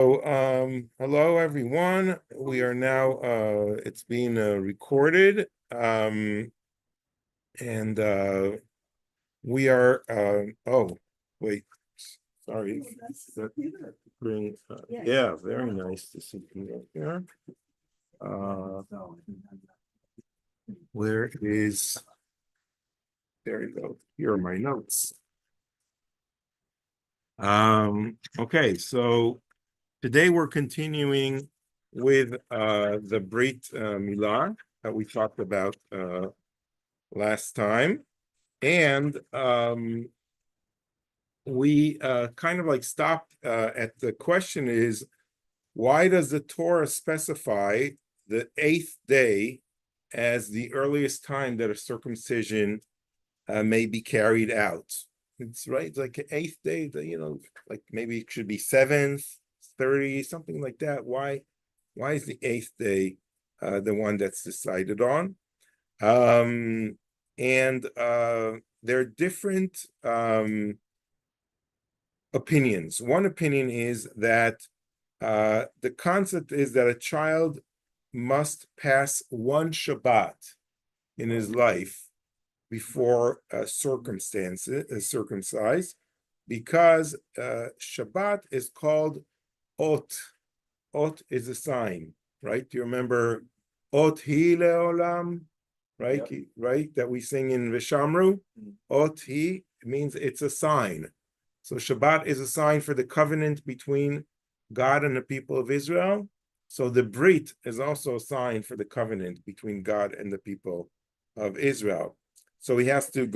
Hello everyone. We are now it's being recorded. And we are oh wait, sorry. Bring yeah, very nice to see you here. Uh where is there you go. Here are my notes. Okay, so today we're continuing with the Brit Milah that we talked about last time. And we kind of like stopped at the question is, why does the Torah specify the 8th day as the earliest time that a circumcision may be carried out? It's right, it's like 8th day, like maybe it should be 7th, 30, something like that. Why is the 8th day the one that's decided on? And there are different opinions. One opinion is that the concept is that a child must pass one Shabbat in his life before circumcised, because Shabbat is called Ot. Ot is a sign, right? Do you remember Ot Hi Leolam? Right, yep. Right, that we sing in Vishamru. Ot Hi means it's a sign. So Shabbat is a sign for the covenant between God and the people of Israel. So the Brit is also a sign for the covenant between God and the people of Israel. So he has to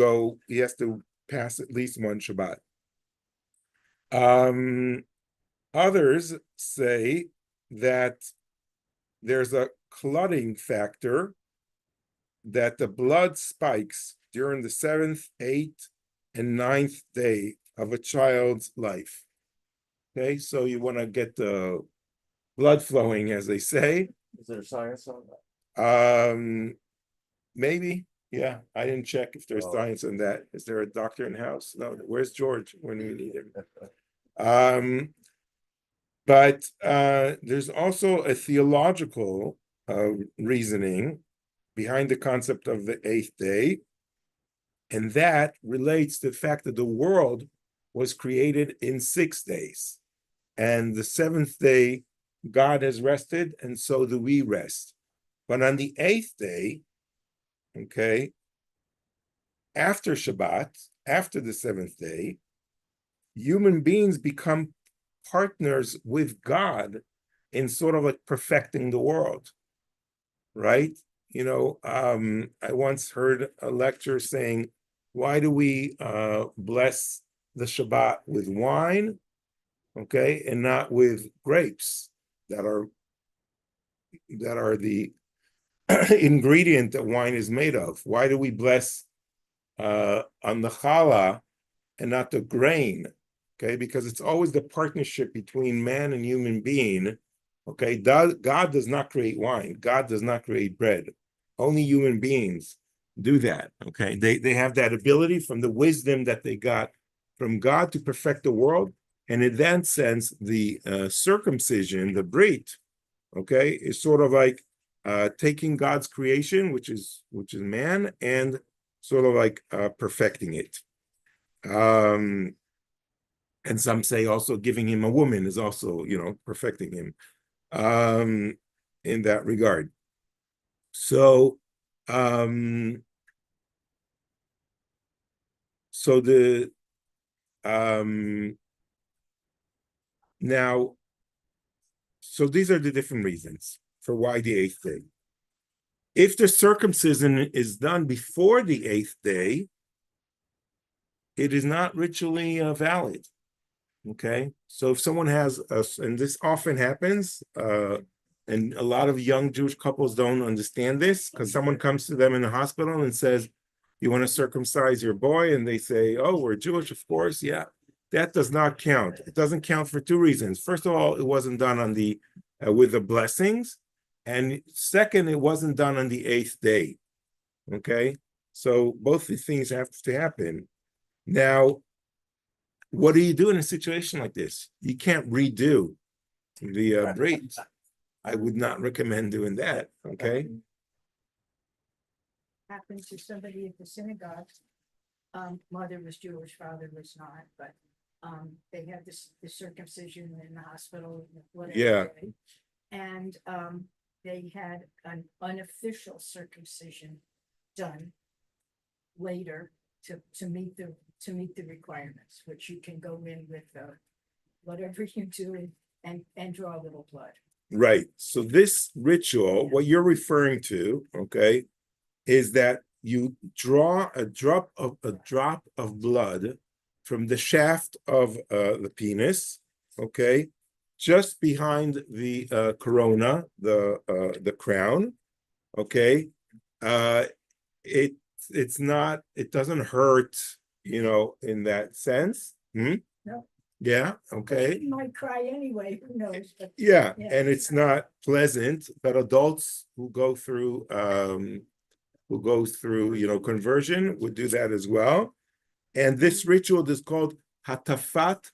pass at least one Shabbat. Others say that there's a clotting factor, that the blood spikes during the 7th, 8th, and 9th day of a child's life. Okay, so you want to get the blood flowing, as they say. Is there science on that? Maybe, yeah. I didn't check if there's science on that. Is there a doctor in the house? No. Where's George when we need him? But there's also a theological reasoning behind the concept of the 8th day, and that relates to the fact that the world was created in 6 days, and the 7th day God has rested, and so do we rest. But on the 8th day, okay, after Shabbat, after the 7th day, human beings become partners with God in sort of like perfecting the world, right? I once heard a lecture saying, why do we bless the Shabbat with wine, okay, and not with grapes that are the ingredient that wine is made of? Why do we bless on the challah and not the grain? Okay, because it's always the partnership between man and human being. Okay, God does not create wine. God does not create bread. Only human beings do that. Okay, they have that ability from the wisdom that they got from God to perfect the world. And in that sense, the circumcision, the Brit, okay, is sort of like taking God's creation, which is man, and sort of like perfecting it. And some say also giving him a woman is also, perfecting him in that regard. So, the now, so these are the different reasons for why the 8th day. If the circumcision is done before the 8th day, it is not ritually valid. Okay, so if someone has and this often happens, and a lot of young Jewish couples don't understand this, because someone comes to them in the hospital and says, you want to circumcise your boy? And they say, oh, we're Jewish, of course. Yeah, that does not count. It doesn't count for 2 reasons. First of all, it wasn't done on the with the blessings, and second, it wasn't done on the 8th day. Okay, so both these things have to happen. Now, what do you do in a situation like this? You can't redo the Brit, I would not recommend doing that. Okay. Happened to somebody at the synagogue. Mother was Jewish, father was not, but they had the circumcision in the hospital, whatever Yeah. day. And they had an unofficial circumcision done later to meet the requirements, which you can go in with whatever you do and draw a little blood. Right. So this ritual, what you're referring to, okay, is that you draw a drop of blood from the shaft of the penis, okay, just behind the corona, the crown, okay. It doesn't hurt, in that sense. No. Yeah, okay. You might cry anyway, who knows? But Yeah, and it's not pleasant, but adults who go through conversion would do that as well. And this ritual is called Hatafat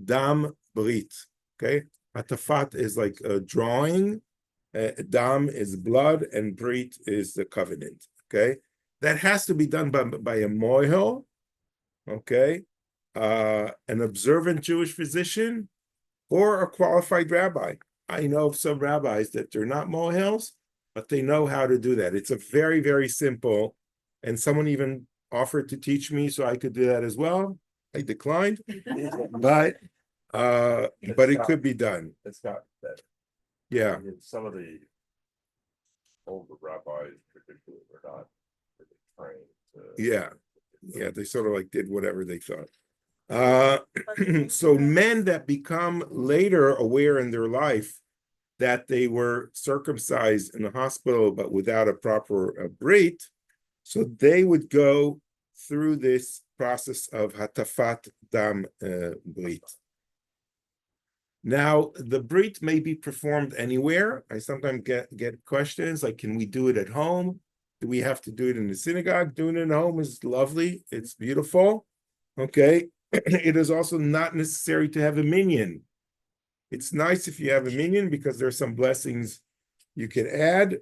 Dam Brit. Okay, Hatafat is like a drawing, Dam is blood, and Brit is the covenant. Okay, that has to be done by a mohel. Okay, an observant Jewish physician or a qualified rabbi. I know of some rabbis that they're not mohels, but they know how to do that. It's a very, very simple, and someone even offered to teach me so I could do that as well. I declined, but it could be done. It's got that. Yeah. Some of the older rabbis particularly were not really trained. Yeah, they sort of like did whatever they thought. So men that become later aware in their life that they were circumcised in the hospital but without a proper Brit, so they would go through this process of Hatafat Dam Brit. Now, the Brit may be performed anywhere. I sometimes get questions like, can we do it at home? Do we have to do it in the synagogue? Doing it at home is lovely. It's beautiful. Okay. It is also not necessary to have a minyan. It's nice if you have a minyan because there are some blessings you can add,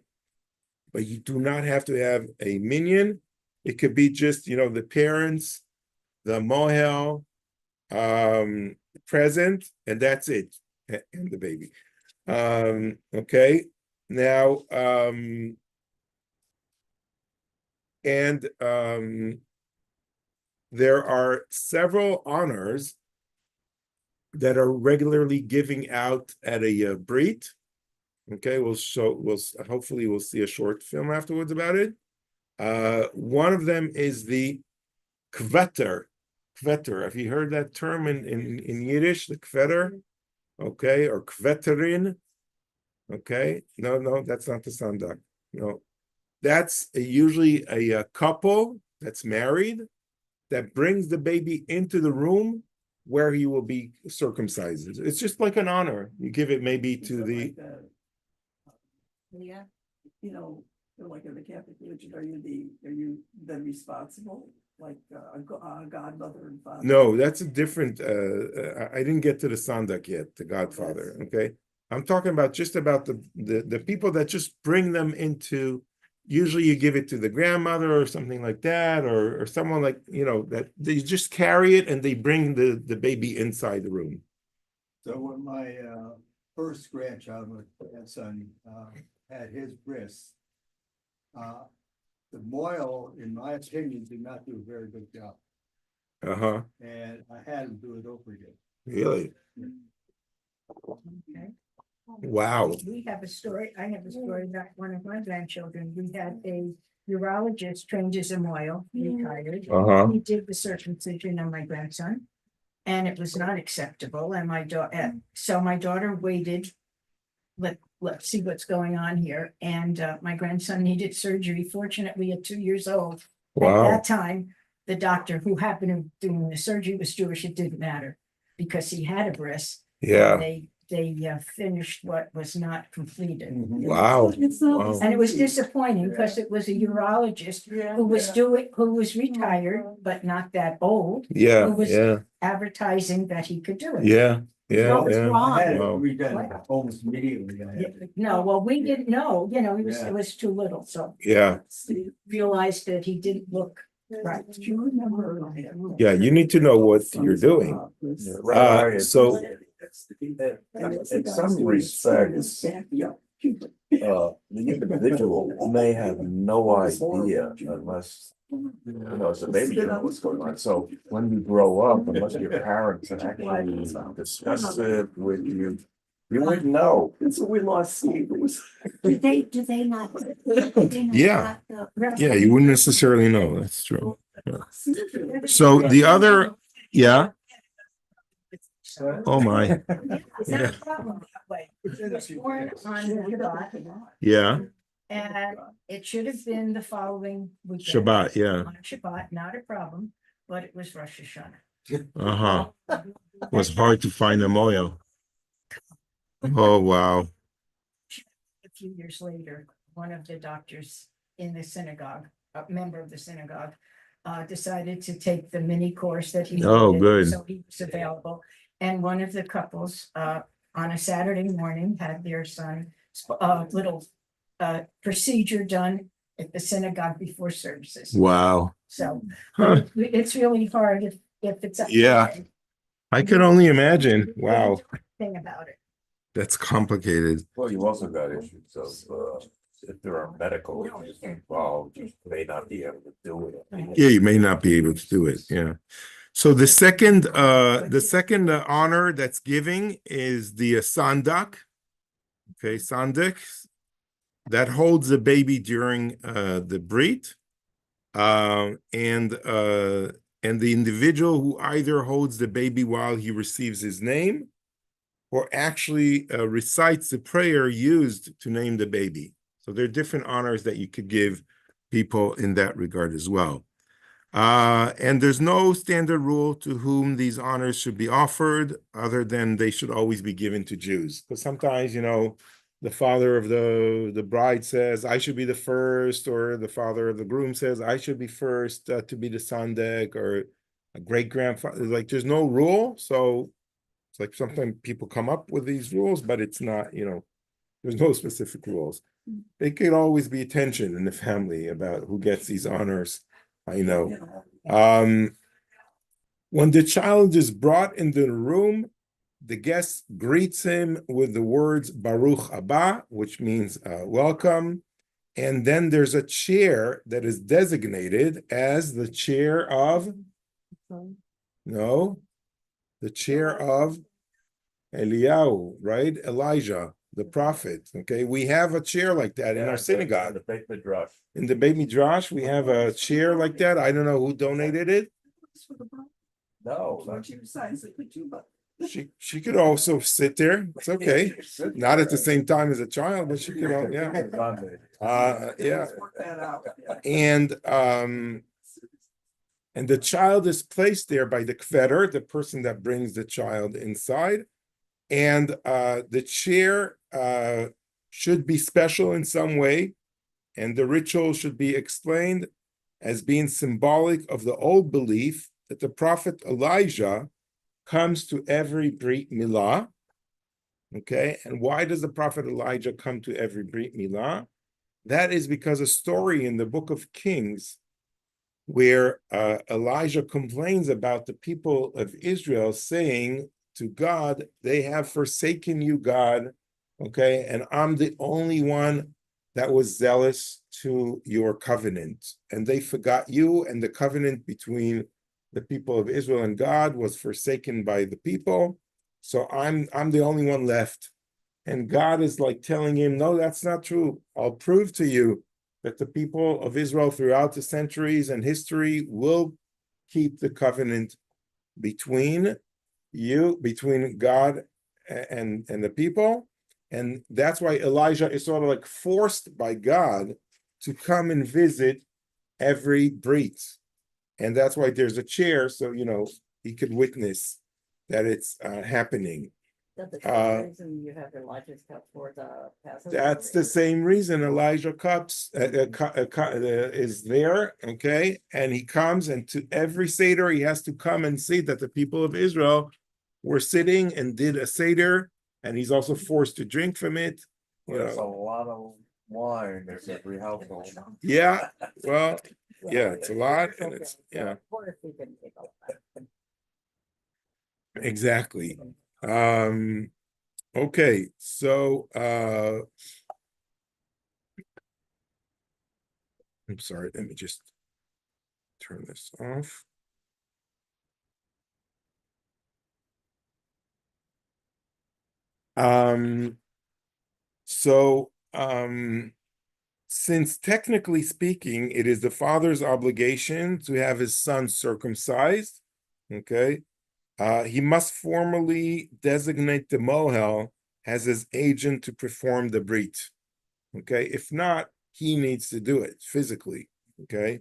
but you do not have to have a minyan. It could be just, the parents, the mohel, present, and that's it, and the baby. Okay. Now, there are several honors that are regularly giving out at a Brit. Okay, hopefully we'll see a short film afterwards about it. One of them is the kvetter. Kvetter. Have you heard that term in Yiddish? The kvetter, okay, or kvetterin. Okay, no, that's not the sandak. No, that's usually a couple that's married that brings the baby into the room where he will be circumcised. It's just like an honor. You give it maybe to the. Yeah. Like in the Catholic religion, are you then responsible, like a godmother and father? No, that's a different. I didn't get to the sandak yet, the godfather. Okay, I'm talking about the people that just bring them into. Usually you give it to the grandmother or something like that, or someone like, that they just carry it and they bring the baby inside the room. So when my first grandchild, my grandson, had his bris, the mohel, in my opinion, did not do a very good job. Uh-huh. And I had him do it over again. Really? Okay. Wow. We have a story. I have a story about one of my grandchildren. We had a urologist trained as a mohel, retired. Uh-huh. He did the circumcision on my grandson, and it was not acceptable. And so my daughter waited. Let's see what's going on here. And my grandson needed surgery. Fortunately, at 2 years old. Wow. At that time, the doctor who happened to be doing the surgery was Jewish. It didn't matter because he had a bris. Yeah. They finished what was not completed. Wow. Wow. And it was disappointing because it was a urologist who was retired, but not that old. Yeah. Who was Yeah. advertising that he could do it. Yeah. Yeah, No, it's yeah. wrong. I had it Wow. redone almost immediately. I had Yeah, it. no, well, we didn't know, Yeah. it was too little, so Yeah, realized that he didn't look right. Do you remember? yeah, you need to know what you're doing. Rabbi, So- in some respects, the individual may have no idea unless, it's a baby, you know what's going on. So when you grow up, unless your parents actually discuss it with you, you wouldn't know. And so we lost sleep. It was. Do they not? Yeah. Yeah, you wouldn't necessarily know. That's true. So the other, yeah. Oh my, It's not a problem that way. He was born on Shabbat, yeah, and it should have been the following weekend. Shabbat, yeah, On Shabbat, not a problem, but it was Rosh Hashanah. uh-huh. It was hard to find a moil. Oh, wow. A few years later, one of the doctors in the synagogue, a member of the synagogue, decided to take the mini course that he Oh, needed, good. so he was available. And one of the couples, on a Saturday morning, had their son, little procedure done at the synagogue before services. Wow. So Huh. it's really hard if it's. Yeah. I could only imagine. Wow, Thing about it. that's complicated. Well, you also got issues of, if there are medical issues involved, you may not be able to do it. Yeah, you may not be able to do it, yeah. So the second honor that's giving is the sandak. Okay, sandak that holds the baby during the Brit. And the individual who either holds the baby while he receives his name or actually recites the prayer used to name the baby. So there are different honors that you could give people in that regard as well. And there's no standard rule to whom these honors should be offered other than they should always be given to Jews. Because sometimes, the father of the bride says, I should be the first, or the father of the groom says, I should be first to be the sandek, or a great-grandfather. Like, there's no rule. So it's like sometimes people come up with these rules, but it's not, there's no specific rules. There could always be tension in the family about who gets these honors. I know. When the child is brought into the room, the guest greets him with the words Baruch Haba, which means welcome. And then there's a chair that is designated as the chair of, the chair of Eliyahu, right? Elijah, the prophet. Okay, we have a chair like that in our synagogue. The Beit Midrash. In the Beit Midrash, we have a chair like that. I don't know who donated it. No, She could also sit there. It's okay. Not at the same time as a child, but she could. Yeah. And the child is placed there by the kvetter, the person that brings the child inside, and the chair should be special in some way, and the ritual should be explained as being symbolic of the old belief that the prophet Elijah comes to every Brit Milah. Okay, and why does the prophet Elijah come to every Brit Milah? That is because a story in the book of Kings where Elijah complains about the people of Israel saying to God, they have forsaken you, God, okay, and I'm the only one that was zealous to your covenant, and they forgot you, and the covenant between the people of Israel and God was forsaken by the people. So I'm the only one left. And God is like telling him, no, that's not true. I'll prove to you that the people of Israel throughout the centuries and history will keep the covenant between God and the people. And that's why Elijah is sort of like forced by God to come and visit every Brit. And that's why there's a chair, so, he could witness that it's happening. That's the reason you have Elijah's cup for the Passover. That's the same reason Elijah cups is there, okay? And he comes, and to every Seder, he has to come and see that the people of Israel were sitting and did a seder, and he's also forced to drink from it. You There's a know, lot of wine, there's every household. yeah, well, yeah, it's a lot, and it's, yeah, What if we can take all that? exactly. Okay, so I'm sorry, let me just turn this off. So since technically speaking, it is the father's obligation to have his son circumcised, okay, he must formally designate the mohel as his agent to perform the brit. Okay, if not, he needs to do it physically. Okay,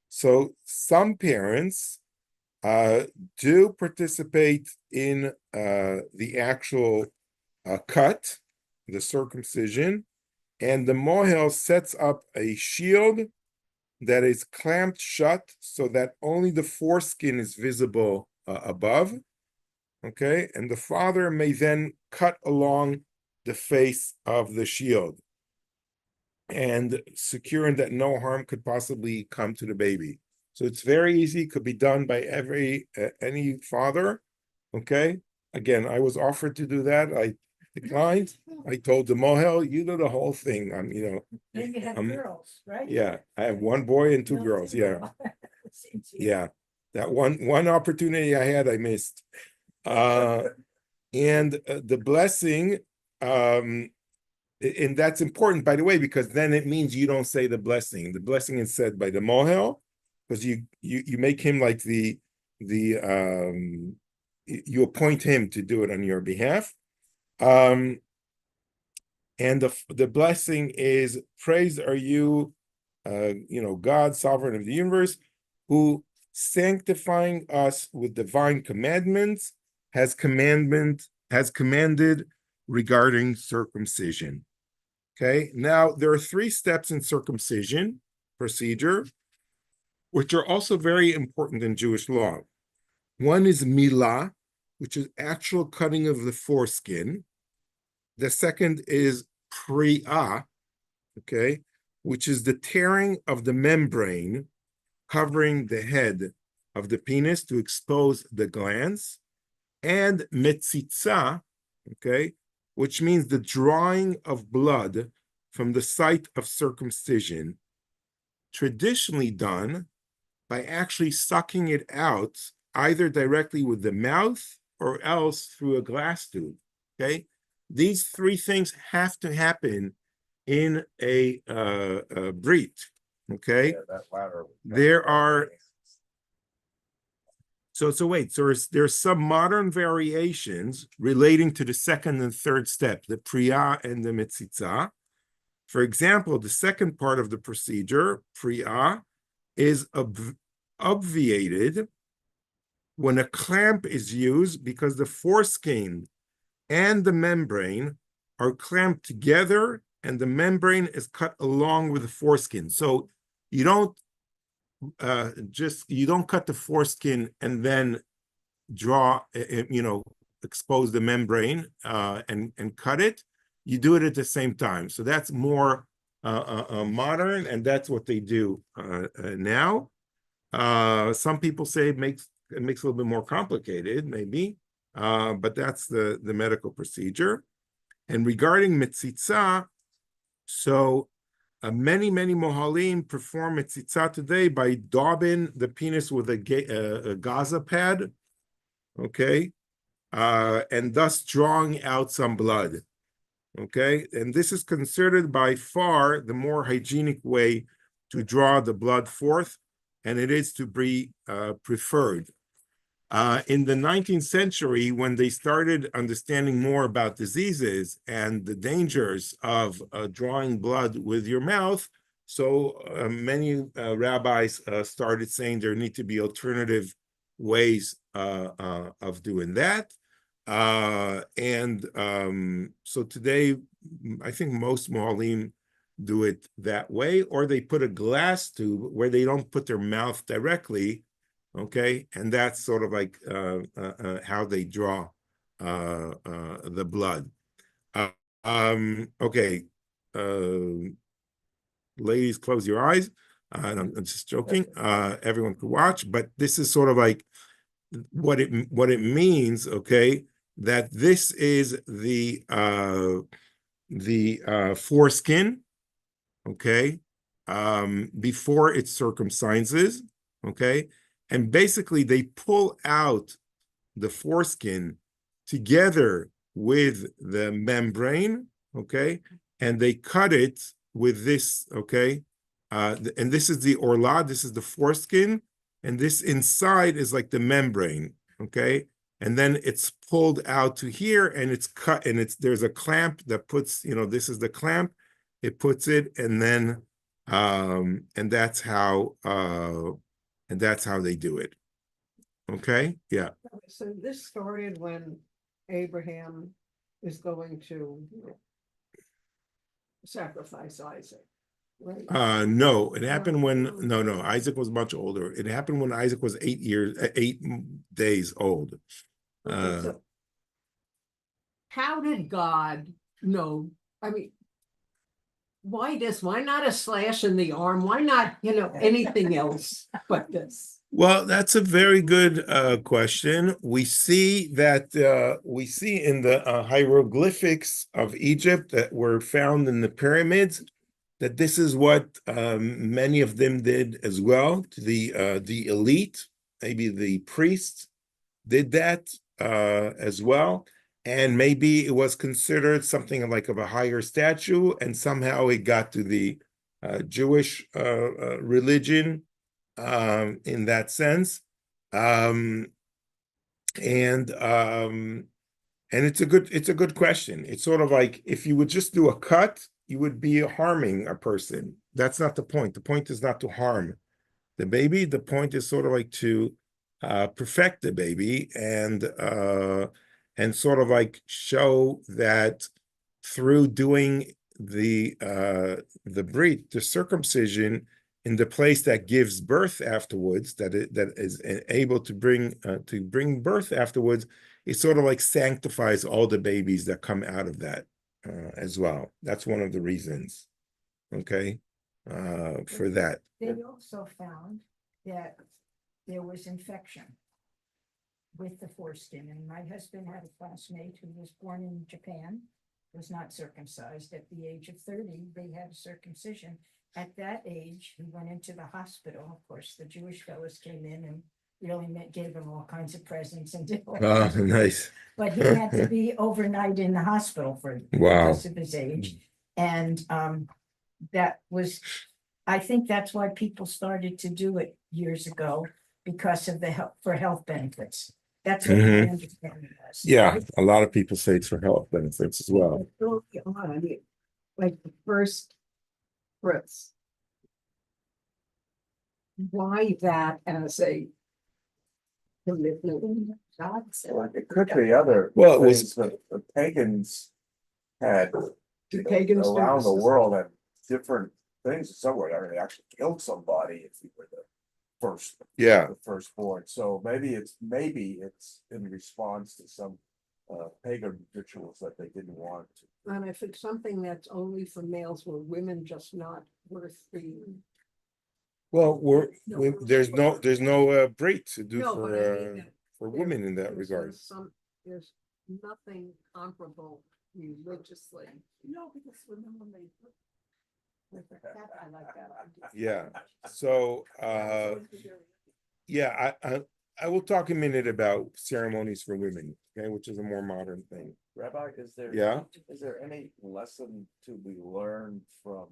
so some parents do participate in the actual cut, the circumcision, and the mohel sets up a shield that is clamped shut so that only the foreskin is visible above. Okay, and the father may then cut along the face of the shield and securing that no harm could possibly come to the baby. So it's very easy, could be done by any father. Okay, again, I was offered to do that. I declined. I told the mohel, you do the whole thing. I'm, Then you have girls, right? yeah, I have one boy and two girls. Yeah, yeah. That one opportunity I had, I missed. And the blessing, and that's important, by the way, because then it means you don't say the blessing. The blessing is said by the mohel, because you make him like you appoint him to do it on your behalf. And the blessing is, praised are you, God, sovereign of the universe, who sanctifying us with divine commandments has commanded regarding circumcision. Okay, now there are 3 steps in circumcision procedure, which are also very important in Jewish law. One is Milah, which is actual cutting of the foreskin. The second is Pri'ah, okay, which is the tearing of the membrane covering the head of the penis to expose the glands, and Metzitza, okay, which means the drawing of blood from the site of circumcision, traditionally done by actually sucking it out either directly with the mouth or else through a glass tube. Okay, these 3 things have to happen in a Brit. Okay, Yeah, that latter. there are. So there's some modern variations relating to the second and third step, the Priya and the Metzitza. For example, the second part of the procedure, Priya, is obviated when a clamp is used because the foreskin and the membrane are clamped together and the membrane is cut along with the foreskin. So you don't cut the foreskin and then draw, expose the membrane and cut it. You do it at the same time. So that's more modern, and that's what they do now. Some people say it makes it a little bit more complicated, maybe, but that's the medical procedure. And regarding Metzitza, so many mohalim perform Metzitza today by daubing the penis with a Gaza pad, okay, and thus drawing out some blood, okay? And this is considered by far the more hygienic way to draw the blood forth, and it is to be preferred. In the 19th century, when they started understanding more about diseases and the dangers of drawing blood with your mouth, so many rabbis started saying there need to be alternative ways of doing that. So today, I think most mohalim do it that way, or they put a glass tube where they don't put their mouth directly. Okay, and that's sort of like how they draw the blood. Okay. Ladies, close your eyes. I'm just joking. Everyone could watch, but this is sort of like what it means. Okay, that this is the foreskin. Okay, before it circumcises. Okay, and basically they pull out the foreskin together with the membrane. Okay, and they cut it with this, okay? And this is the orla, this is the foreskin, and this inside is like the membrane, okay? And then it's pulled out to here and it's cut, and there's a clamp that puts, this is the clamp, it puts it, and then and that's how they do it. Okay, yeah. So this started when Abraham is going to sacrifice Isaac, right? No, it happened when no, Isaac was much older. It happened when Isaac was 8 days old. So how did God know? I mean, why this? Why not a slash in the arm? Why not, anything else but this? Well, that's a very good question. We see in the hieroglyphics of Egypt that were found in the pyramids that this is what many of them did as well. To the elite, maybe the priests did that as well, and maybe it was considered something like of a higher statue, and somehow it got to the Jewish religion. In that sense, and it's a good question. It's sort of like if you would just do a cut, you would be harming a person. That's not the point. The point is not to harm the baby. The point is sort of like to perfect the baby and sort of like show that through doing the Brit, the circumcision, in the place that gives birth afterwards, that is able to bring birth afterwards, it sort of like sanctifies all the babies that come out of that as well. That's one of the reasons, okay, for that. They also found that there was infection with the foreskin, and my husband had a classmate who was born in Japan, was not circumcised. At the age of 30, they had a circumcision. At that age, he went into the hospital. Of course, the Jewish fellows came in and really gave him all kinds of presents and did all Oh, kinds of nice. things. But he had to be overnight in the hospital because of his age. And I think that's why people started to do it years ago, because of for health benefits. That's what my understanding was. Yeah, a lot of people say it's for health benefits as well. Like the first Brits. Why that as a commitment? It could be other Well, it things that the pagans had Pagans do around the this. world had different things somewhere. I mean, they actually killed somebody if you were the firstborn. So maybe it's in response to some pagan rituals that they didn't want to. And if it's something that's only for males, were women just not worth being? Well, there's no Brit to do No, but I mean that for women in that regard. There's nothing comparable religiously. No, because when they I like that idea. Yeah. So yeah, I will talk a minute about ceremonies for women, okay, which is a more modern thing. Rabbi, is there any lesson to be learned from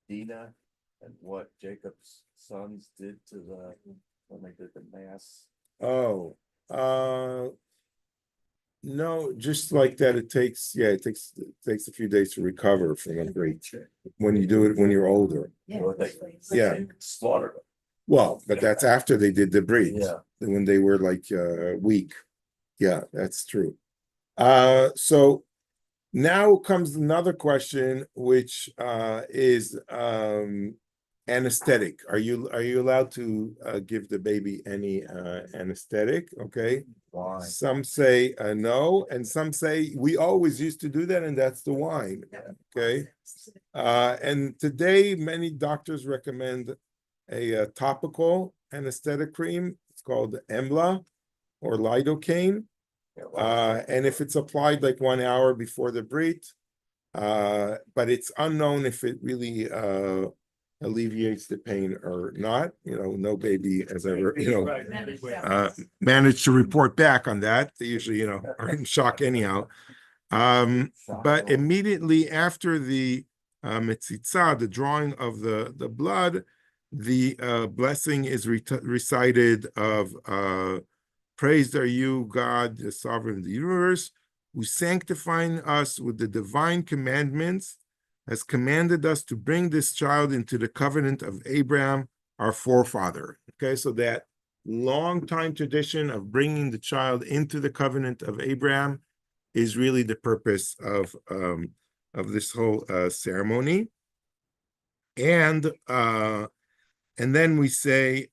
Dinah and what Jacob's sons did when they did the mass? Oh, no, just like that. It takes a few days to recover from a Brit when you do it when you're older. Yeah. They slaughtered them. Well, but that's after they did the Brit. Yeah. When they were like weak. Yeah, that's true. So now comes another question, which is anesthetic. Are you allowed to give the baby any anesthetic? Okay. Why? Some say no, and some say we always used to do that, and that's the wine. Okay. And today, many doctors recommend a topical anesthetic cream. It's called Emla or lidocaine. And if it's applied like 1 hour before the Brit, but it's unknown if it really alleviates the pain or not. No baby has ever, managed to report back on that. They usually, are in shock anyhow. But immediately after the metzitza, the drawing of the blood, the blessing is recited of praised are you, God, the sovereign of the universe, who sanctifying us with the divine commandments, has commanded us to bring this child into the covenant of Abraham, our forefather. Okay, so that long time tradition of bringing the child into the covenant of Abraham is really the purpose of this whole ceremony. And then we say,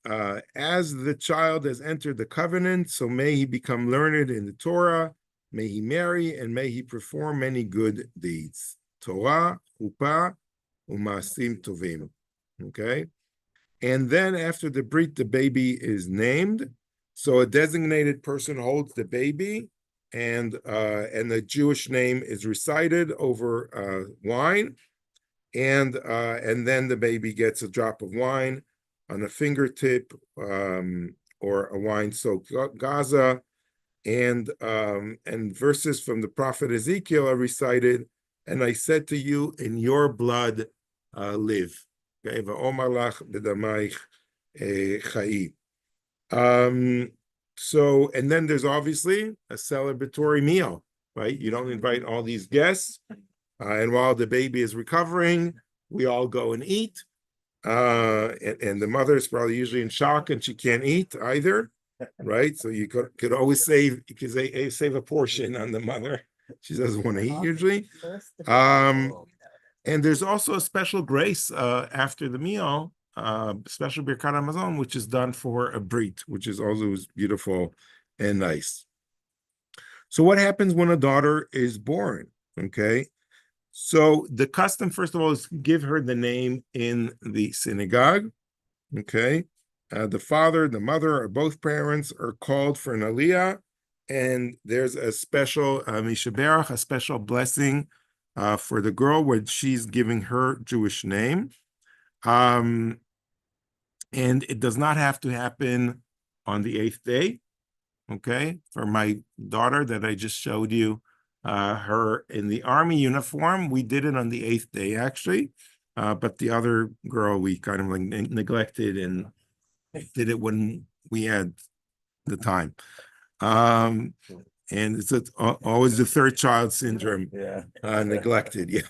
as the child has entered the covenant, so may he become learned in the Torah, may he marry, and may he perform many good deeds. Torah, chuppah, u'ma'asim tovim. Okay? And then after the Brit, the baby is named. So a designated person holds the baby, and the Jewish name is recited over wine. And then the baby gets a drop of wine on a fingertip, or a wine-soaked gaza, and verses from the prophet Ezekiel are recited. And I said to you, in your blood live. Okay, va'omar lach b'damayich chai. So, and then there's obviously a celebratory meal, right? You don't invite all these guests, and while the baby is recovering, we all go and eat. And the mother is probably usually in shock, and she can't eat either, right? So you could always save a portion on the mother. She doesn't want to eat usually. And there's also a special grace after the meal, special Birkat Hamazon, which is done for a Brit, which is also beautiful and nice. So what happens when a daughter is born? Okay. So the custom, first of all, is give her the name in the synagogue. Okay. The father, the mother, or both parents are called for an aliyah, and there's a special mishaberach, a special blessing for the girl when she's giving her Jewish name. And it does not have to happen on the 8th day. Okay. For my daughter that I just showed you, her in the army uniform, we did it on the 8th day actually, but the other girl we kind of like neglected and did it when we had the time. And it's always the third child syndrome. Yeah. Neglected. Yeah.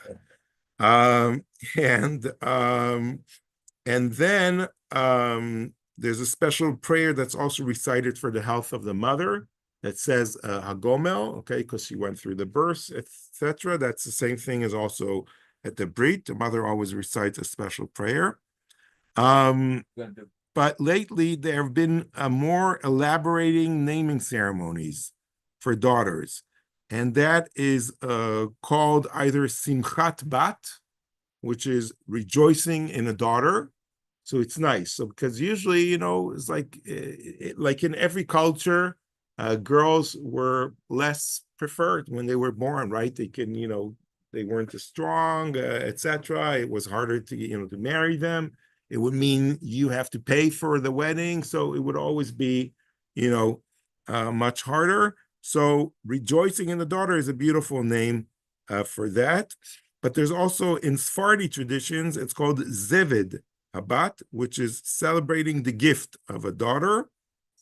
And then there's a special prayer that's also recited for the health of the mother that says Hagomel, okay, because she went through the birth, etc. That's the same thing as also at the Brit. The mother always recites a special prayer. But lately there have been more elaborating naming ceremonies for daughters, and that is called either Simchat Habat, which is rejoicing in a daughter. So it's nice. So because usually, it's like in every culture, girls were less preferred when they were born, right? They can, they weren't as strong, etc. It was harder to, to marry them. It would mean you have to pay for the wedding. So it would always be, much harder. So rejoicing in the daughter is a beautiful name for that. But there's also in Sephardi traditions, it's called Zevid Habat, which is celebrating the gift of a daughter.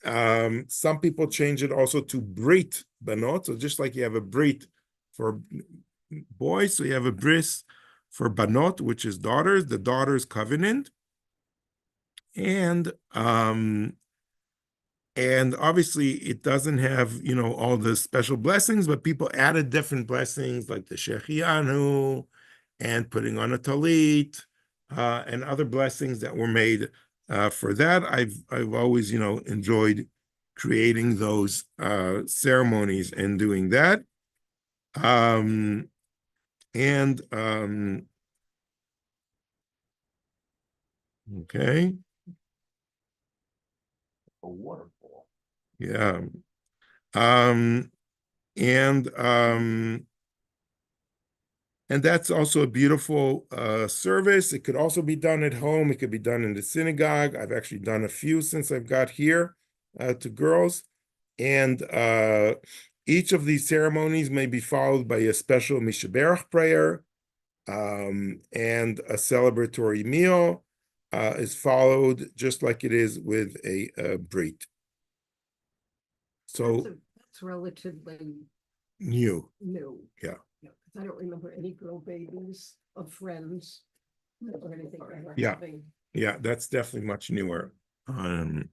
Some people change it also to Brit Banot. So just like you have a Brit for boys, so you have a Bris for Banot, which is daughters, the daughter's covenant. And obviously it doesn't have, all the special blessings, but people added different blessings like the Shechianu and putting on a talit, and other blessings that were made for that. I've always, enjoyed creating those ceremonies and doing that. And okay, A waterfall. yeah. Um, and that's also a beautiful service. It could also be done at home. It could be done in the synagogue. I've actually done a few since I've got here to girls. And each of these ceremonies may be followed by a special Mishaberach prayer, and a celebratory meal is followed just like it is with a Brit. So That's relatively new. new. Yeah. Yeah, 'cause I don't remember any girl babies of friends or anything ever Yeah. having. Yeah, that's definitely much newer. And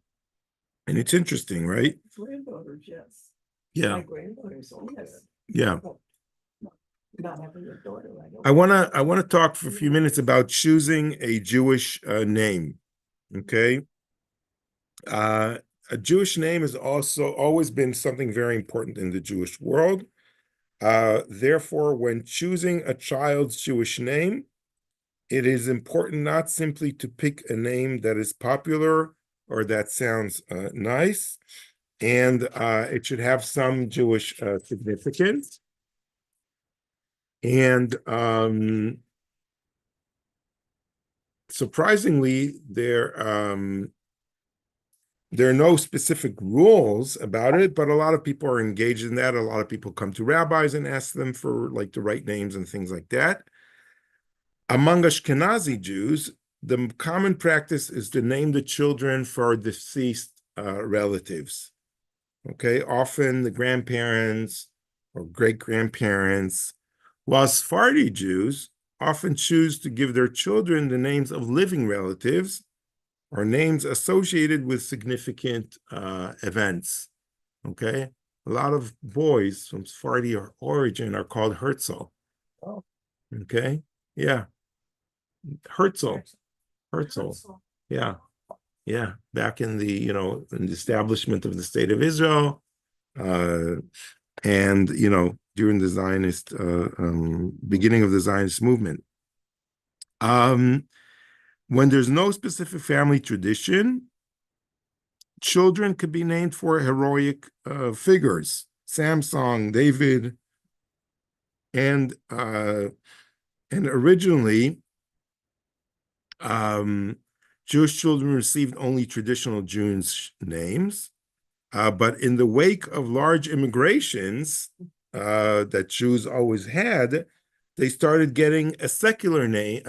it's interesting, right? Granddaughters, yes. Yeah, My granddaughters, oh, yes. yeah. Not having a daughter, I don't. I wanna talk for a few minutes about choosing a Jewish name. Okay. A Jewish name has also always been something very important in the Jewish world. Therefore, when choosing a child's Jewish name, it is important not simply to pick a name that is popular or that sounds nice, and it should have some Jewish significance. And surprisingly, there are no specific rules about it, but a lot of people are engaged in that. A lot of people come to rabbis and ask them for like the right names and things like that. Among Ashkenazi Jews, the common practice is to name the children for deceased relatives. Okay, often the grandparents or great-grandparents, while Sephardi Jews often choose to give their children the names of living relatives or names associated with significant events. Okay, a lot of boys from Sephardi origin are called Herzl. Oh. Okay, yeah, Herzl. Yeah, yeah. Back in the in the establishment of the state of Israel, and during the Zionist beginning of the Zionist movement. When there's no specific family tradition, children could be named for heroic figures: Samson, David, and originally, Jewish children received only traditional Jewish names, but in the wake of large immigrations that Jews always had, they started getting a secular name,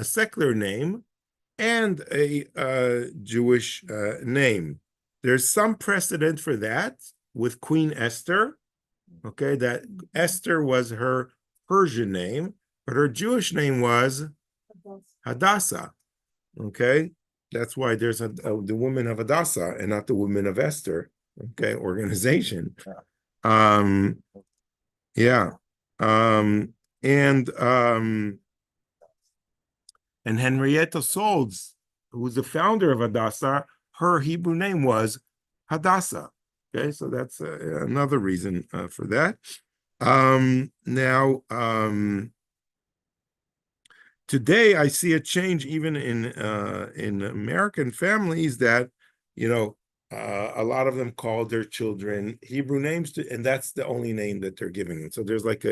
and a Jewish name. There's some precedent for that with Queen Esther. Okay, that Esther was her Persian name, but her Jewish name was Hadassah. Okay, that's why there's the woman of Hadassah and not the woman of Esther. Okay, organization. Yeah. And Henrietta Solz, who was the founder of Hadassah, her Hebrew name was Hadassah. Okay, so that's another reason for that. Now, today I see a change even in American families that a lot of them call their children Hebrew names, and that's the only name that they're giving them. So there's like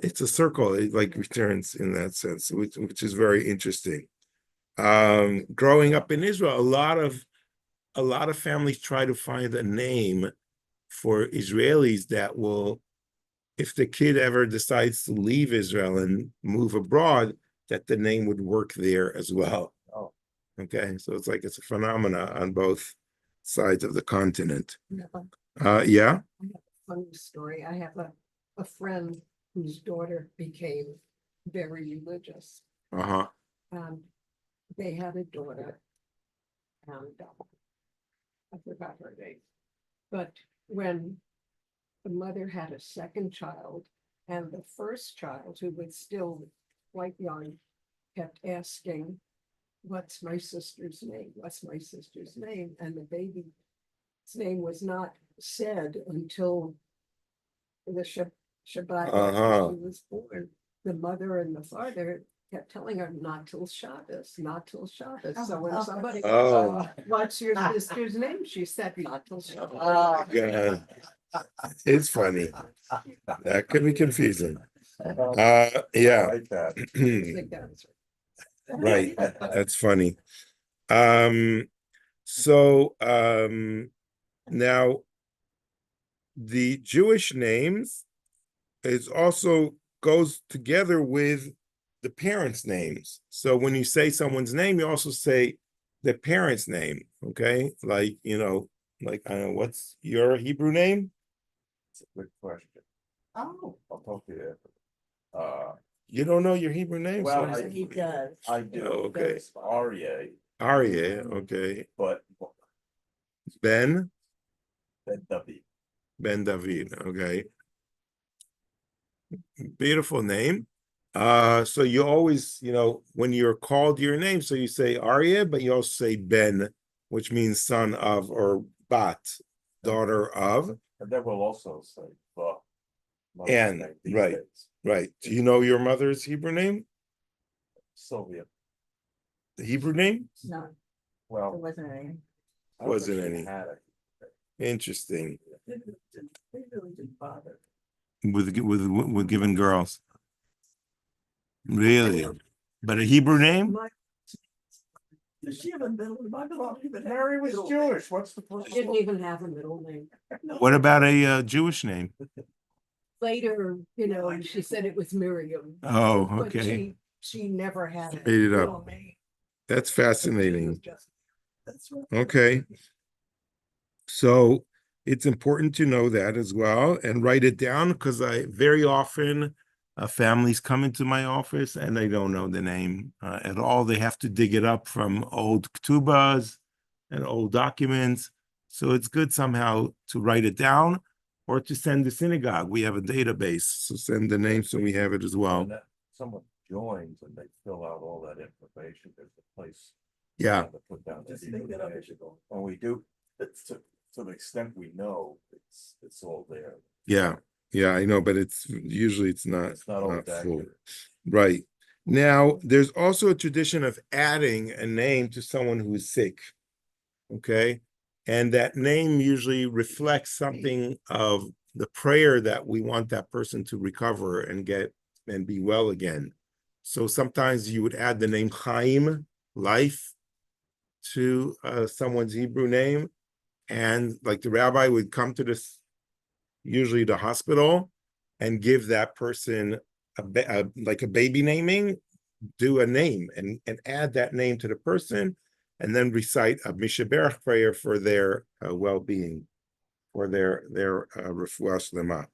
it's a circle. It like returns in that sense, which is very interesting. Growing up in Israel, a lot of families try to find a name for Israelis that will, if the kid ever decides to leave Israel and move abroad, that the name would work there as well. Oh. Okay, so it's like it's a phenomena on both sides of the continent. Yeah. Yeah. I have a funny story. I have a friend whose daughter became very religious. Uh-huh. They had a daughter, and I forgot her name. But when the mother had a second child, and the first child, who was still quite young, kept asking, what's my sister's name? What's my sister's name? And the baby's name was not said until the Shabbat Uh-huh. after she was born. The mother and the father kept telling her not till Shabbos, not till Shabbos. So when somebody, Oh. what's your sister's name? She said, not till Shabbos. Yeah, it's funny. That could be confusing. I Yeah. like that. I think that's Right. That's funny. So now the Jewish names is also goes together with the parents' names. So when you say someone's name, you also say the parents' name. Okay, like like I don't know, what's your Hebrew name? It's a good question. Oh, I'll talk to you. You don't know your Hebrew name? Well, Sorry. he does. I do. Oh, okay. It's Aryeh, Aryeh. Okay. but Ben David. Ben David. Okay. Beautiful name. So you always, when you're called your name, so you say Aryeh, but you also say Ben, which means son of, or Bat, daughter of. And then we'll also say the. And, right. Right. Do you know your mother's Hebrew name? Sylvia. The Hebrew name? No, there Well, wasn't any. I don't Wasn't think she any. had it. Interesting. They really didn't bother. With giving girls. Really? But a Hebrew name? My- Does she have a middle? My middle even had Mary was middle. Jewish. What's the She first? didn't even have a middle name. No. What about a Jewish name? Later, she said it was Miriam. Oh, But okay. she never had a Made it up. middle name. That's fascinating. That's right. Okay. So it's important to know that as well and write it down, because I very often families come into my office and they don't know the name at all. They have to dig it up from old ktubas and old documents. So it's good somehow to write it down or to send the synagogue. We have a database, so send the name so we have it as well. When someone joins and they fill out all that information, there's a place. Yeah. To put down. Just make that up as you go. When we do, it's to the extent we know, it's all there. Yeah. Yeah, I know, but it's usually it's not always full. accurate. Right. Now, there's also a tradition of adding a name to someone who is sick. Okay. And that name usually reflects something of the prayer that we want that person to recover and get and be well again. So sometimes you would add the name Chaim, life, to someone's Hebrew name. And like the rabbi would come to this, usually the hospital, and give that person like a baby naming, do a name and add that name to the person, and then recite a Mishaberach prayer for their well-being, for their refuah shlema.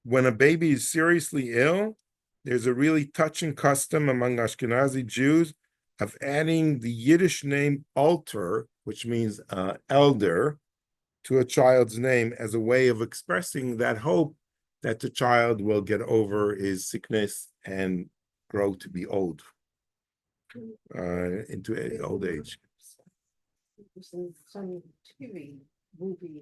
When a baby is seriously ill, there's a really touching custom among Ashkenazi Jews of adding the Yiddish name Alter, which means elder, to a child's name as a way of expressing that hope that the child will get over his sickness and grow to be old, into old age. Was in some TV movie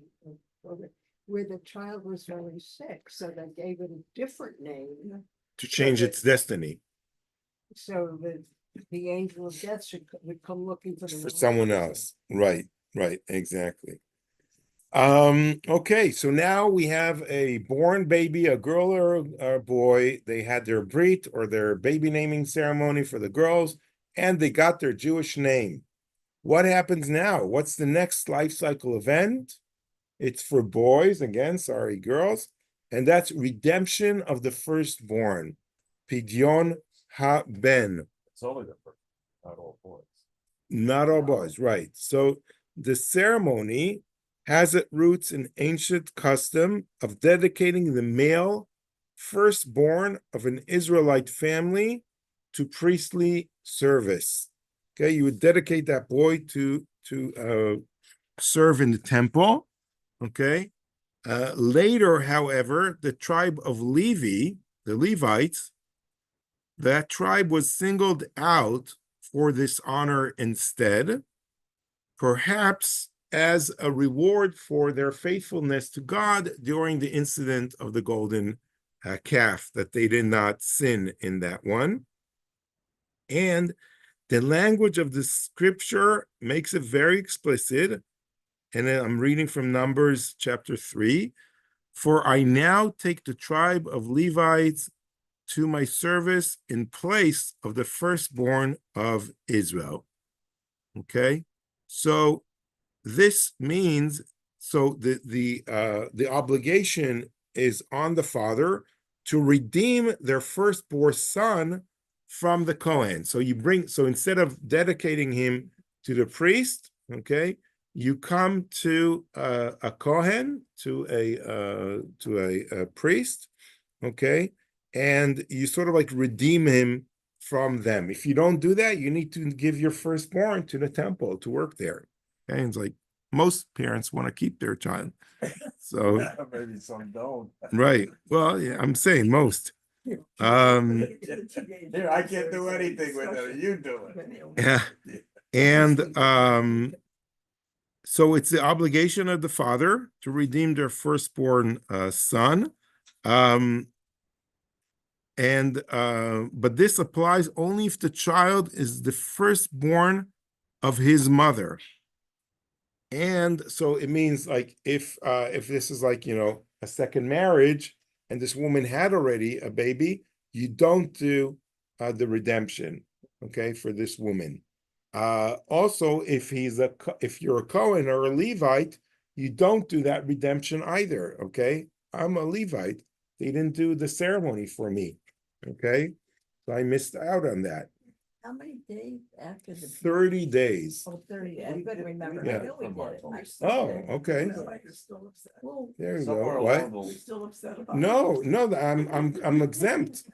where the child was very sick, so they gave it a different name. To change its destiny So the angel of death would come looking for for someone else. Right, exactly. Okay, so now we have a born baby, a girl or a boy. They had their Brit or their baby naming ceremony for the girls, and they got their Jewish name. What happens now? What's the next life cycle event? It's for boys, again, sorry, girls, and that's redemption of the firstborn. Pidyon Haben. It's only the first, not all boys. Not all boys, right. So the ceremony has its roots in ancient custom of dedicating the male firstborn of an Israelite family to priestly service. Okay, you would dedicate that boy to serve in the temple. Okay, Later, however, the tribe of Levi, the Levites, that tribe was singled out for this honor instead, perhaps as a reward for their faithfulness to God during the incident of the golden calf, that they did not sin in that one. And the language of the scripture makes it very explicit. And then I'm reading from Numbers chapter 3. For I now take the tribe of Levites to my service in place of the firstborn of Israel. Okay, so this means the obligation is on the father to redeem their firstborn son from the Kohen. So instead of dedicating him to the priest, okay, you come to a Kohen, to a priest, okay, and you sort of like redeem him from them. If you don't do that, you need to give your firstborn to the temple to work there. Okay, and it's like most parents want to keep their child. So maybe some don't. right. Well, yeah, I'm saying most. Here, I can't do anything with it. You do it. Yeah. And so it's the obligation of the father to redeem their firstborn son. But this applies only if the child is the firstborn of his mother. And so it means like if this is like, a second marriage and this woman had already a baby, you don't do the redemption, okay, for this woman. Also, if you're a Cohen or a Levite, you don't do that redemption either, okay? I'm a Levite. They didn't do the ceremony for me, okay? So I missed out on that. How many days after the? 30 days. Oh, 30, I better remember. Yeah. I know we did it. Oh, okay. You're still upset. Well, There you Somewhere go. along What? the- You're still upset about. No, I'm exempt.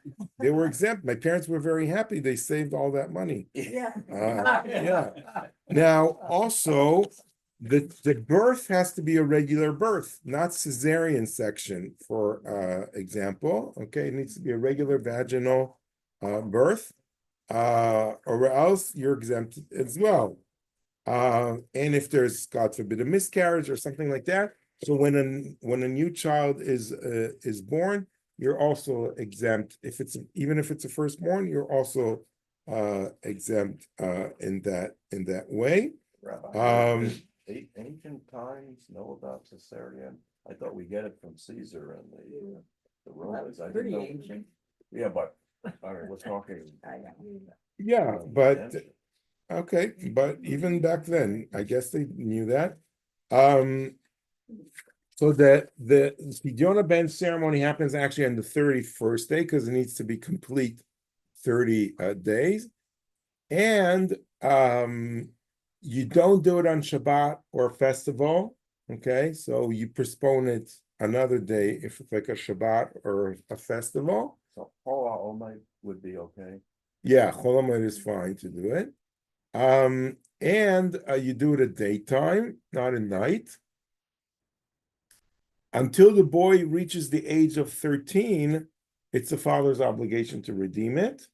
They were exempt. My parents were very happy. They saved all that money. yeah. Yeah. Now, also, the birth has to be a regular birth, not cesarean section, for example. Okay, it needs to be a regular vaginal birth, or else you're exempt as well. And if there's, God forbid, a miscarriage or something like that, so when a new child is born, you're also exempt. Even if it's a firstborn, you're also exempt in that way. Rabbi, did ancient times know about cesarean? I thought we get it from Caesar and the Romans. I didn't Pretty know. ancient. Yeah, but all right, we're talking. Yeah, but okay, but even back then, I guess they knew that. So that the Pidyon Haben ceremony happens actually on the 31st day because it needs to be complete 30 days. And you don't do it on Shabbat or festival, okay? So you postpone it another day if it's like a Shabbat or a festival. So Chol HaOmer would be okay. Yeah, Chol HaMoed is fine to do it. And you do it at daytime, not at night. Until the boy reaches the age of 13, it's the father's obligation to redeem it.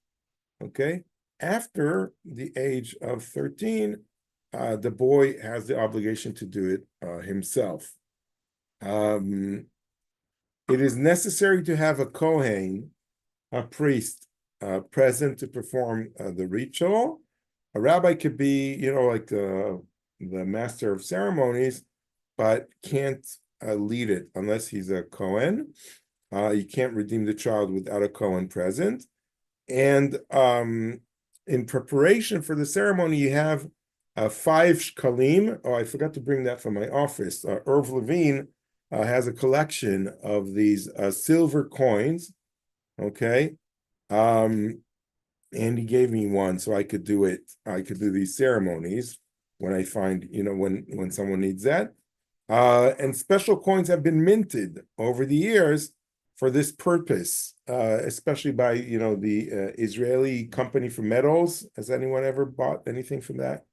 Okay. After the age of 13, the boy has the obligation to do it himself. It is necessary to have a Kohen, a priest, present to perform the ritual. A rabbi could be, like the master of ceremonies, but can't lead it unless he's a Kohen. You can't redeem the child without a Kohen present. And in preparation for the ceremony, you have 5 shkalim. Oh, I forgot to bring that from my office. Irv Levine has a collection of these silver coins. Okay. And he gave me one so I could do it. I could do these ceremonies when I find, when someone needs that. And special coins have been minted over the years for this purpose, especially by, the Israeli company for metals. Has anyone ever bought anything from that?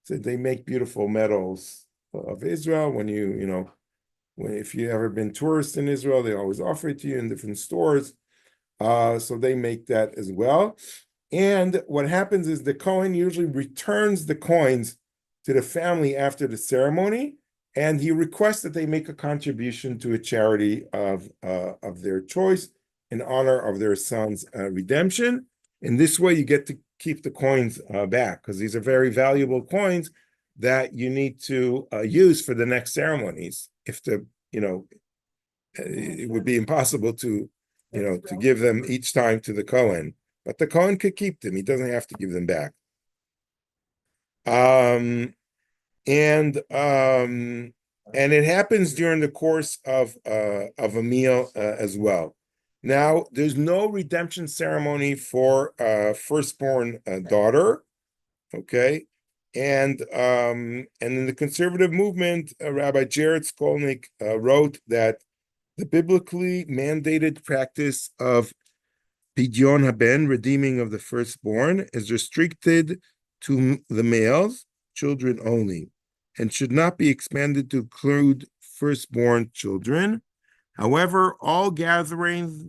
So they make beautiful metals of Israel. When you if you ever been tourist in Israel, they always offer it to you in different stores. So they make that as well. And what happens is the Kohen usually returns the coins to the family after the ceremony, and he requests that they make a contribution to a charity of their choice in honor of their son's redemption. In this way, you get to keep the coins back, because these are very valuable coins that you need to use for the next ceremonies. If it would be impossible to give them each time to the Kohen, but the Kohen could keep them. He doesn't have to give them back. And it happens during the course of a meal as well. Now, there's no redemption ceremony for firstborn daughter, okay? And in the conservative movement, Rabbi Jared Skolnick wrote that the biblically mandated practice of Pidyon Haben, redeeming of the firstborn, is restricted to the males, children only, and should not be expanded to include firstborn children. However, all gatherings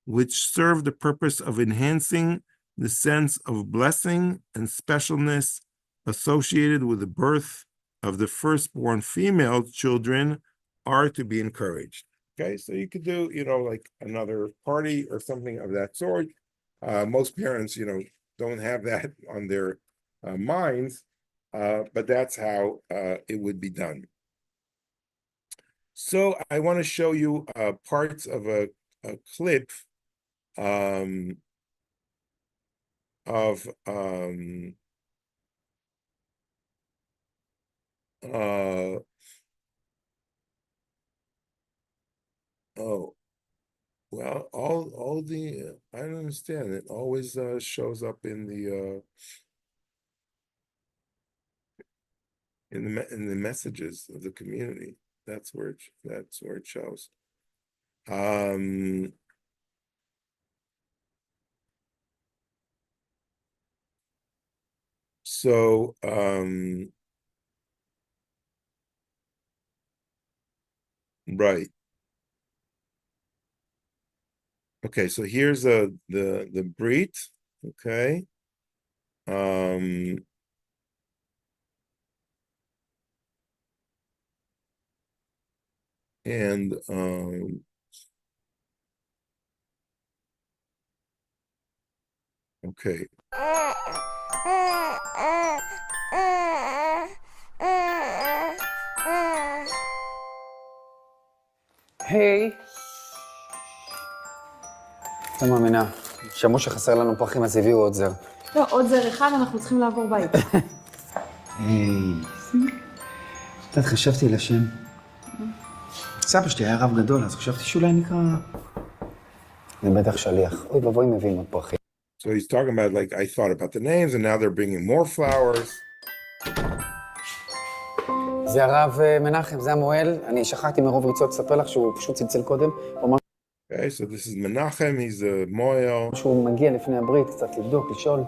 which serve the purpose of enhancing the sense of blessing and specialness associated with the birth of the firstborn female children are to be encouraged. Okay, so you could do, like another party or something of that sort. Most parents, don't have that on their minds, but that's how it would be done. So I want to show you parts of a clip of well, all the I don't understand. It always shows up in the messages of the community. That's where it shows. So right. Okay, so here's the Brit, okay. And okay. היי. לא מאמינה. שמעו שחסר לנו פרחים, אז הביאו עוד זר. לא, עוד זר אחד, אנחנו צריכים לעבור בית. היי. את חשבתי לשם. סבא שלי היה רב גדול, אז חשבתי שאולי נקרא... זה בטח שליח. אוי, בבואי מביאים עוד פרחים. So he's talking about, like, I thought about the names, and now they're bringing more flowers. זה הרב מנחם, זה המועל. אני שכחתי מרוב רצות לספר לך שהוא פשוט צלצל קודם. Okay, so this is Menachem, he's a moel. שהוא מגיע לפני הברית, קצת לבדוק, לשאול.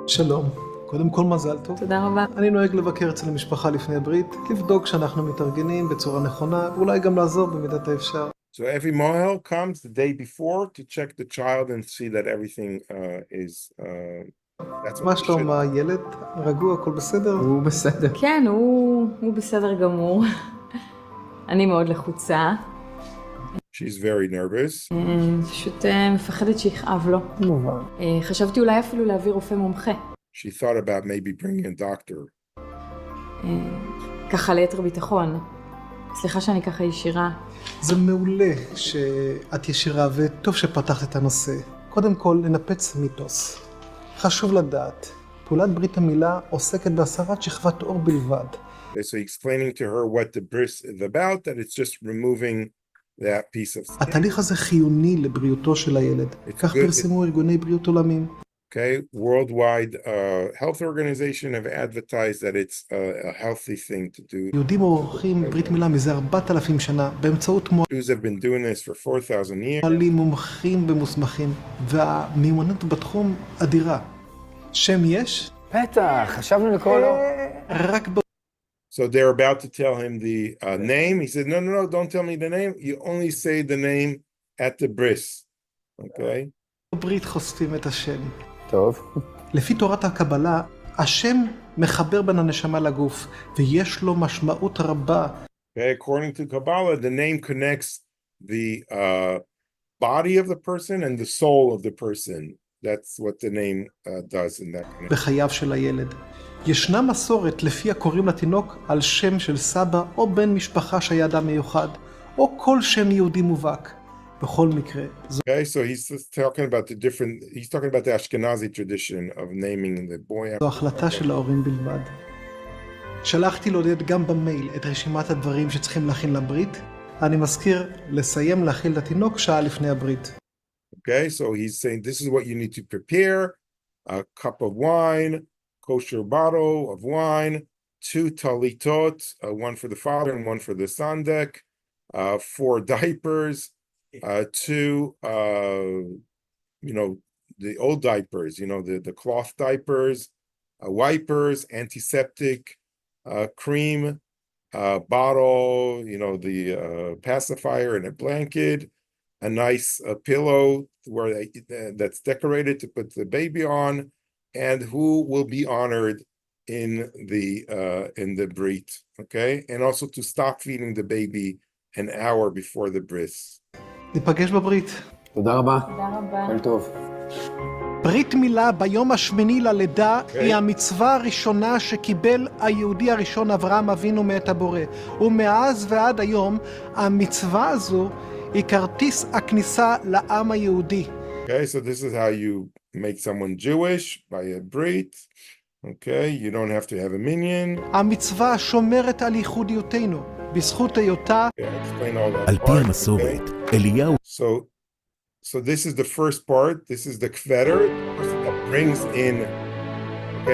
שלום, קודם כל מזל טוב. תודה רבה. אני נוהג לבקר אצל המשפחה לפני הברית, לבדוק שאנחנו מתארגנים בצורה נכונה, ואולי גם לעזור במידת האפשר. So every mohel comes the day before to check the child and see that everything is that's מה what it שלום should. הילד? רגוע, הכל בסדר? הוא בסדר. כן, הוא בסדר גמור. אני מאוד לחוצה. She's very nervous. פשוט מפחדת שיכאב לו. חשבתי אולי אפילו להביא רופא מומחה. She thought about maybe bringing a doctor. ככה ליתר ביטחון. סליחה שאני ככה ישירה. זה מעולה שאת ישירה וטוב שפתחת את הנושא. קודם כל, לנפץ מיתוס. חשוב לדעת, פעולת ברית המילה עוסקת בהסרת שכבת אור בלבד. So explaining to her what the bris is about, that it's just removing that piece of skin. התהליך הזה חיוני לבריאותו של הילד. כך פרסמו ארגוני בריאות עולמים. Okay, worldwide health organization have advertised that it's a healthy thing to do. יהודים עורכים ברית מילה מזה 4,000 שנה, באמצעות Jews have been doing this for 4,000 years. מועלים מומחים ומוסמכים, והמיומנות בתחום אדירה. שם יש? בטח, חשבנו לקרוא לו. רק So they're about to tell him the name. He said, no, don't tell me the name. You only say the name at the bris. Okay? ברית חושפים את השם. טוב. לפי תורת הקבלה, השם מחבר בין הנשמה לגוף, ויש לו משמעות רבה. Okay, according to Kabbalah, the name connects the body of the person and the soul of the person. That's what the name does in that connection. בחייו של הילד. ישנה מסורת לפיה קוראים לתינוק על שם של סבא או בן משפחה שהיה אדם מיוחד, או כל שם יהודי מובהק. בכל מקרה. Okay, so he's talking about the Ashkenazi tradition of naming the boy. זו החלטה של ההורים בלבד. שלחתי לעודד גם במייל את רשימת הדברים שצריכים להכין לברית. אני מזכיר לסיים להכין לתינוק שעה לפני הברית. Okay, so he's saying this is what you need to prepare: a cup of wine, kosher bottle of wine, 2 talitot, one for the father and one for the sandek, 4 diapers, 2 the old diapers, the cloth diapers, wipers, antiseptic, cream, bottle, the pacifier and a blanket, a nice pillow that's decorated to put the baby on, and who will be honored in the Brit, okay? And also to stop feeding the baby an hour before the bris. ניפגש בברית. תודה רבה. תודה רבה. כל טוב. ברית מילה ביום השמיני ללידה היא המצווה הראשונה שקיבל היהודי הראשון אברהם אבינו מאת הבורא. ומאז ועד היום המצווה הזו היא כרטיס הכניסה לעם היהודי. Okay, so this is how you make someone Jewish, by a Brit. Okay, you don't have to have a minion. המצווה שומרת על ייחודיותנו בזכות היותה. על פי המסורת, אליהו. So this is the first part. This is the kvetter that brings in.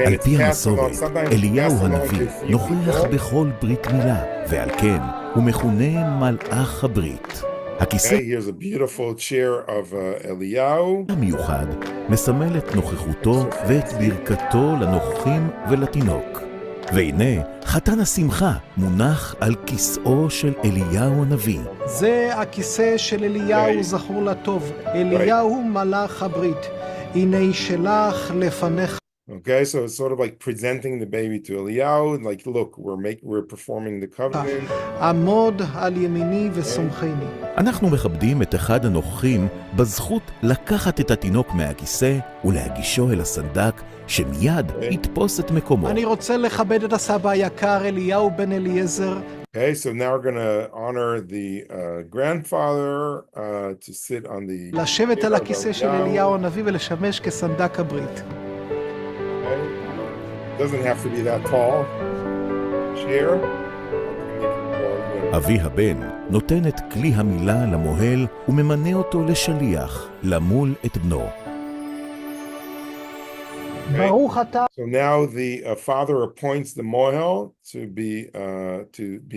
על פי המסורת, אליהו הנביא נוכח בכל ברית מילה, ועל כן הוא מכונה מלאך הברית. הכיסא here's a beautiful chair of Eliyahu. המיוחד מסמל את נוכחותו ואת ברכתו לנוכחים ולתינוק. והנה, חתן השמחה מונח על כיסאו של אליהו הנביא. זה הכיסא של אליהו זכור לטוב. אליהו מלאך הברית. הנה שלח לפניך. Okay, so it's sort of like presenting the baby to Eliyahu, like, look, we're performing the covenant. עמוד על ימיני וסומכני. אנחנו מכבדים את אחד הנוכחים בזכות לקחת את התינוק מהכיסא ולהגישו אל הסנדק שמיד יתפוס את מקומו. אני רוצה לכבד את הסבא היקר אליהו בן אליעזר. Okay, so now we're going to honor the grandfather to sit on the... לשבת על הכיסא של אליהו הנביא ולשמש כסנדק הברית. Doesn't have to be that tall. Chair. אבי הבן נותן את כלי המילה למוהל וממנה אותו לשליח למול את בנו. ברוך אתה. So now the father appoints the mohel to be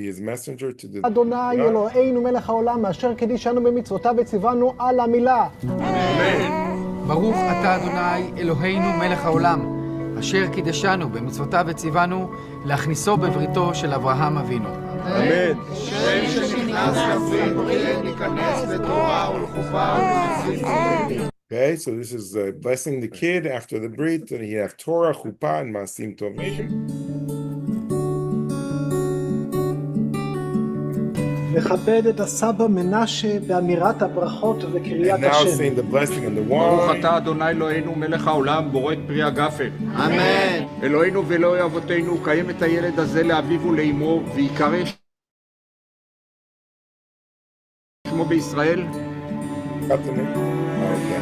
his messenger to the... אדוני אלוהינו מלך העולם אשר קידישנו במצוותיו וציוונו על המילה. אמן. ברוך אתה אדוני אלוהינו מלך העולם אשר קידשנו במצוותיו וציוונו להכניסו בבריתו של אברהם אבינו. אמן. שם שנכנס לברית, ניכנס לתורה ולחופה ולחסד. Okay, so this is blessing the kid after the Brit, and he have Torah, Chuppah, and Maasim Tovim. לכבד את הסבא מנשה באמירת הברכות וקריאת And now השם. saying the blessing and the ברוך wine. אתה אדוני אלוהינו מלך העולם בורא את פרי הגפן. אמן. אלוהינו ואלוהי אבותינו קיים את הילד הזה לאביו ולאמו ויקרא שמו בישראל. Got the name? Okay.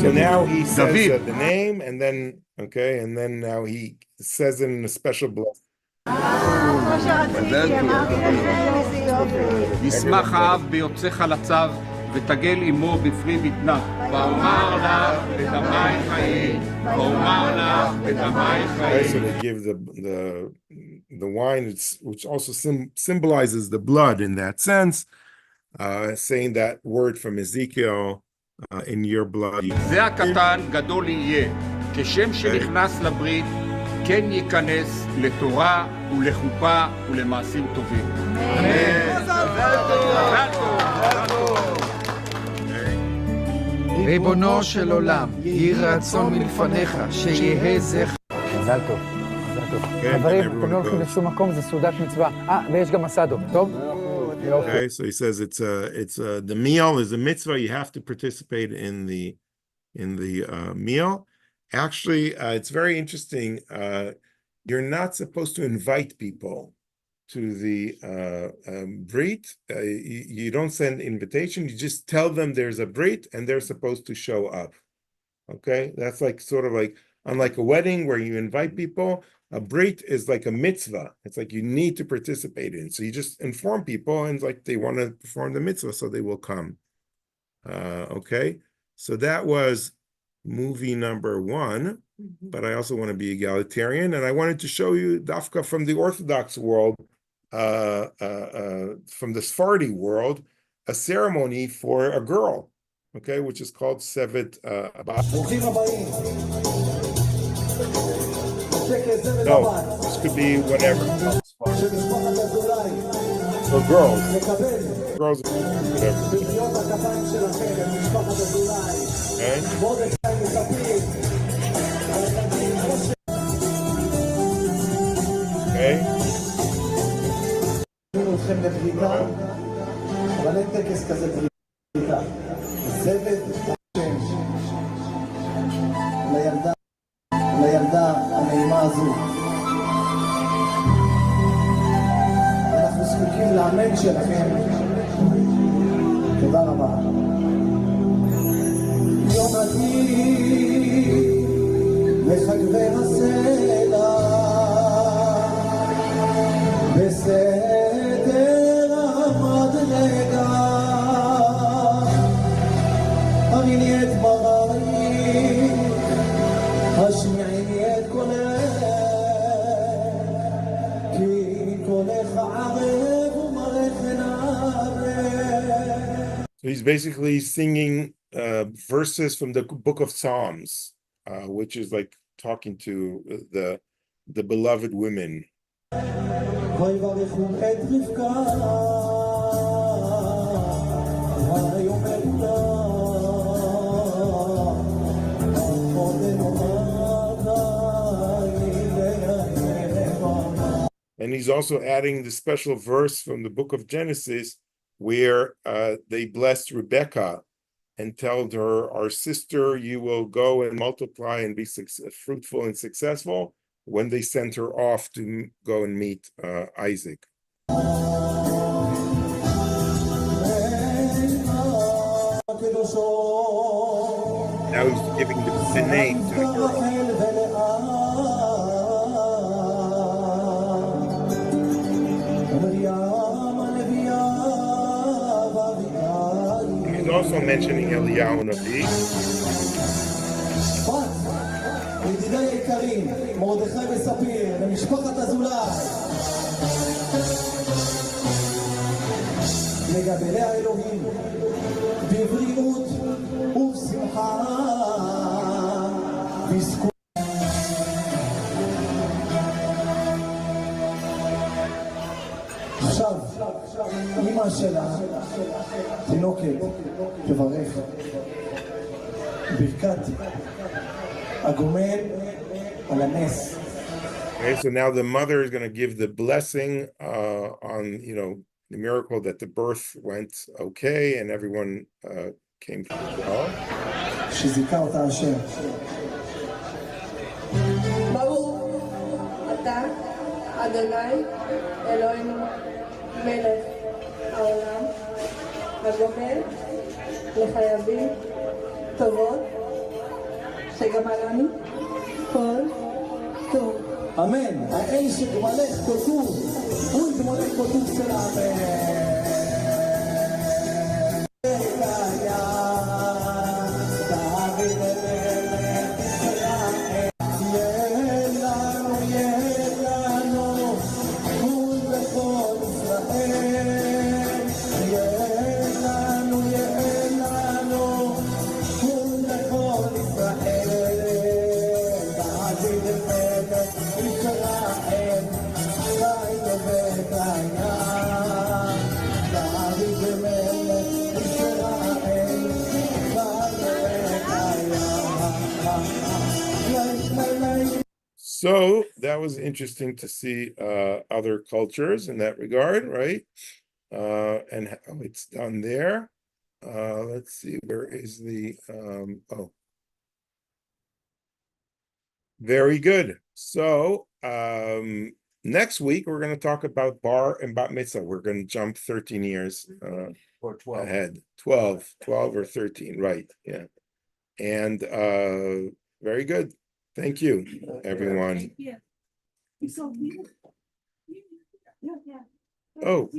So now he says the name, and then now he says it in a special blessing. ישמח האב ביוצאך לצו ותגל עמו בפרי בטנה. ואומר לך בדמי חיי, ואומר לך בדמי Okay, so חיי. they give the wine, which also symbolizes the blood in that sense, saying that word from Ezekiel, in your blood. זה הקטן גדול יהיה, כשם שנכנס לברית, כן ייכנס לתורה ולחופה ולמעשים טובים. אמן. ריבונו של עולם, יהי רצון מלפניך, שיהא זכר. מזל טוב, מזל טוב. חברים, אתם לא הולכים לשום מקום, זה סעודת מצווה. ויש גם מסעדות, טוב? Okay, so he says the meal is a mitzvah. You have to participate in the meal. Actually, it's very interesting. You're not supposed to invite people to the Brit. You don't send invitation. You just tell them there's a Brit and they're supposed to show up. Okay, that's like sort of like unlike a wedding where you invite people. A Brit is like a mitzvah. It's like you need to participate in. So you just inform people and like they want to perform the mitzvah, so they will come. Okay, so that was movie number 1. But I also want to be egalitarian, and I wanted to show you dafka from the Orthodox world, from the Sephardi world, a ceremony for a girl, okay, which is called Simchat Habat. No, this could be whatever. For girls. Girls, whatever. Okay? Okay. אתכם לבריתה, אבל אין טקס כזה בריתה. זבת השם לילדה הנעימה הזו. אנחנו זקוקים לאמן שלכם. תודה רבה. יום עתיד לחגבי הסלע בסדר המדרגה אני נהיית ברעים השמיעי נהיית קולך כי קולך ערב ומרך נערב. He's basically singing verses from the book of Psalms, which is like talking to the beloved women. ויברכו את רבקה ויאמרו לה And he's also adding the special verse from the book of Genesis where they blessed Rebekah and told her, our sister, you will go and multiply and be fruitful and successful, when they sent her off to go and meet Isaac. Now he's giving the name to the girl. He's also mentioning Eliyahu Navi. ידידי היקרים, מרדכי וספיר, למשפחת אזולאי, לגדלי האלוהים, בבריאות ובשמחה, בזכות. עכשיו, אמא שלה, תינוקת, תברך, ברכת Okay, so now the mother is going to give the blessing on, the miracle that the birth went okay and everyone came to well. שזיכה אותה השם. ברוך אתה, אדוני, אלוהינו, מלך העולם, הגומל לחייבים טובות, שגמל לנו כל טוב. אמן. האל שגמלך כל טוב, הוא יגמלך כל טוב של אמן. So that was interesting to see other cultures in that regard, right? And how it's done there. Let's see, where is the very good. So next week we're going to talk about bar and bat mitzvah. We're going to jump 13 years Or 12. ahead. 12 or 13, right? Yeah. And very good. Thank you, everyone. Yeah. So, yeah. Oh.